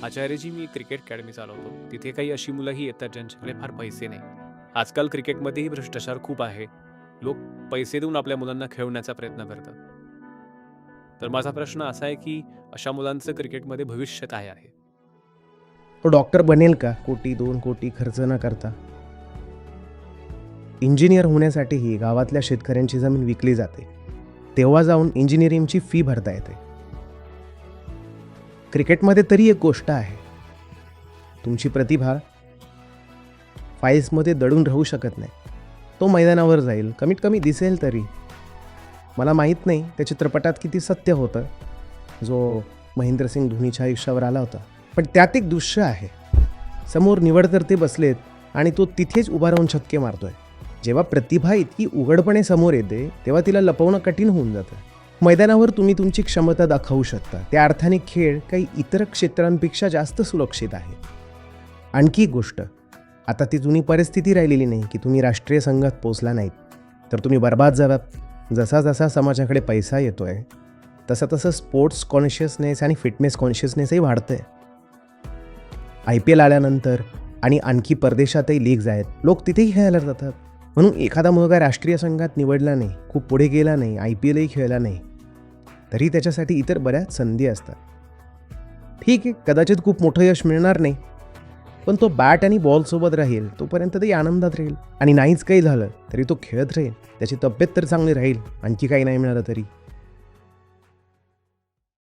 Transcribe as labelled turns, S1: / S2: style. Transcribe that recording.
S1: आचार्यजी, मी cricket academy चालवतो. तिथे काही अशी मुलंही येतात ज्यांच्याकडे फार पैसे नाही. आजकाल क्रिकेटमध्येही भ्रष्टाचार खूप आहे. लोक पैसे देऊन आपल्या मुलांना खेळवण्याचा प्रयत्न करतात. तर माझा प्रश्न असा आहे की अशा मुलांचं क्रिकेटमध्ये भविष्य काय आहे?
S2: तो डॉक्टर बनेल का 1-2 कोटी खर्च न करता? इंजिनियर होण्यासाठीही गावातल्या शेतकऱ्यांची जमीन विकली जाते. तेव्हा जाऊन इंजिनिअरिंगची फी भरता येते. क्रिकेटमध्ये तरी एक गोष्ट आहे, तुमची प्रतिभा फाईल्समध्ये दडून राहू शकत नाही. तो मैदानावर जाईल, कमीत कमी दिसेल तरी. मला माहीत नाही त्या चित्रपटात किती सत्य होतं जो महेंद्रसिंग धोनीच्या आयुष्यावर आला होता, पण त्यात एक दृश्य आहे. समोर निवडकर्ते बसलेत आणि तो तिथेच उभा राहून छक्के मारतोय. जेव्हा प्रतिभा इतकी उघडपणे समोर येते तेव्हा तिला लपवणं कठीण होऊन जातं. मैदानावर तुम्ही तुमची क्षमता दाखवू शकता. त्या अर्थाने खेळ काही इतर क्षेत्रांपेक्षा जास्त सुरक्षित आहे. आणखी एक गोष्ट, आता ती जुनी परिस्थिती राहिलेली नाही की तुम्ही राष्ट्रीय संघात पोचला नाहीत तर तुम्ही बर्बाद झालात. जसा जसा समाजाकडे पैसा येतोय तसं तसं स्पोर्ट्स कॉन्शियसनेस आणि फिटनेस कॉन्शियसनेसही वाढतंय. IPL आल्यानंतर आणि आणखी परदेशातही लीग्ज आहेत, लोक तिथेही खेळायला जातात. म्हणून एखादा मुलगा राष्ट्रीय संघात निवडला नाही, खूप पुढे गेला नाही, IPLही खेळला नाही, तरी त्याच्यासाठी इतर बऱ्याच संधी असतात. ठीक आहे, कदाचित खूप मोठं यश मिळणार नाही, पण तो बॅट आणि बॉलसोबत राहील तोपर्यंत ते आनंदात राहील. आणि नाहीच काही झालं तरी तो खेळत राहील, त्याची तब्येत तर चांगली राहील, आणखी काही नाही मिळालं तरी.